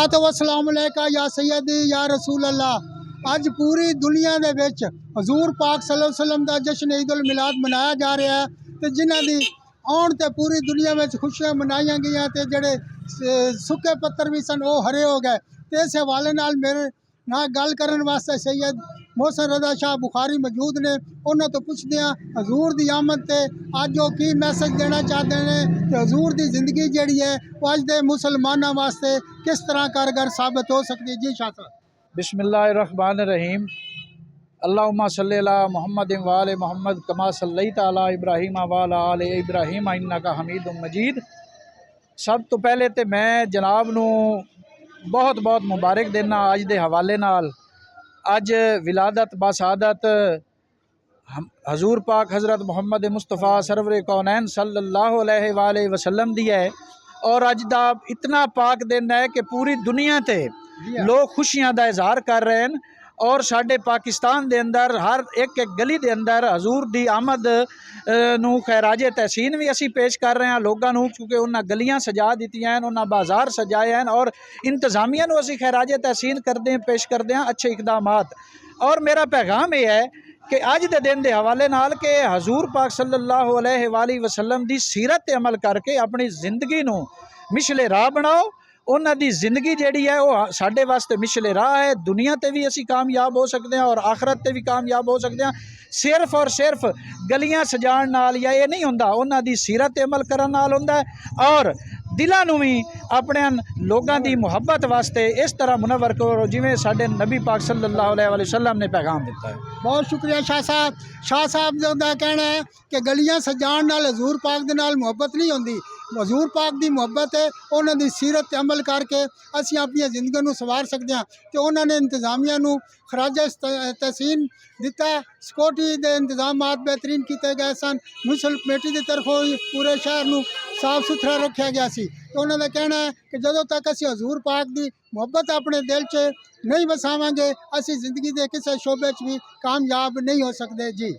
तो वसलाम अलैका या सैयदी या रसूल अल्लाह। अज पूरी दुनिया दे विच हजूर पाक सल्लल्लाहु अलैहि वसल्लम दा जश्न ईद उल मिलाद मनाया जा रहा है ते जिन्हां दी आउण ते पूरी दुनिया में खुशियां मनाई गई ते जेड़े सुके पत्तर भी सन वो हरे हो गए। तो इस हवाले नाल मेरे ना गल करन वास्ते सैयद मोहसिन रज़ा शाह बुखारी मौजूद ने। उन्होंने तो पुछदे हां हजूर दी आमद ते अज वो की मैसेज देना चाहते हैं कि हजूर दी जिंदगी जिहड़ी है वो अज दे मुसलमानों वास्ते किस तरह कारगर साबित हो सकती है। जी शाह साहब। बिस्मिल्लाहिर्रहमानिर्रहीम। अल्लाहुम्मा सल्लि अला मुहम्मद व आले मुहम्मद कमा सल्लैता अला इब्राहीम व अला आले इब्राहीम इन्नका हमीदुम मजीद। सब तो पहले तो मैं जनाब नूं बहुत बहुत मुबारक देना अज दे हवाले नाल। अज विलादत बासादत हजूर पाक हज़रत मुहम्मद मुस्तफ़ा सरवर कौनैन सल्लल्लाहु अलैहि वसल्लम दी है और अज दा इतना पाक दिन है कि पूरी दुनिया ते लोग खुशियां दा इजहार कर रहे हैं। और साडे पाकिस्तान दे अंदर हर एक गली दे अंदर हजूर दी आमद नू खैराजे तहसीन भी असी पेश कर रहे हैं लोगों नू, क्योंकि उन्हें गलियां सजा दित्तियां हैं, उन्हें बाजार सजाए हैं और इंतजामिया नू असी खैराजे तहसीन करते हैं, पेश करते हैं अच्छे इकदामात। और मेरा पैगाम यह है कि अज दे दिन के हवाले नाल के हजूर पाक सल्लल्लाहु अलैहि वसल्लम दी सीरत ते अमल करके अपनी जिंदगी नू मिशले राह बनाओ। उन्हां दी जिंदगी जिहड़ी है वो साडे वास्ते मिशले राह है। दुनिया ते भी असी कामयाब हो सकते हैं और आखरत ते भी कामयाब हो सकते हैं। सिर्फ और सिर्फ गलियां सजाण नाल या ये नहीं हुंदा, उन्हां दी सीरत ते अमल करन नाल हुंदा है। और दिलां नूं भी अपने लोगों की मुहब्बत वास्ते इस तरह मुनव्वर करो जिवें साडे नबी पाक सल्लल्लाहु अलैहि वसल्लम ने पैगाम दिता है। बहुत शुक्रिया शाह साहब। शाह साहब का कहना है कि गलियां सजाण नाल हजूर पाक दे नाल मुहब्बत नहीं होंदी, हजूर पाक की मुहब्बत है। उन्होंने सीरत अमल करके असी अपनी जिंदगी को सवार सकते हैं। तो उन्होंने इंतजामिया खराजा तहसीन दिता, सिक्योरिटी के इंतजाम बेहतरीन किए गए सन, म्यूनसिपल कमेटी की तरफों पूरे शहर में साफ सुथरा रखा गया सी। तो उन्होंने कहना है कि जदों तक असी हजूर पाक की मुहब्बत अपने दिल च नहीं वसावांगे असी जिंदगी के किसी शोबे भी कामयाब नहीं हो सकते। जी।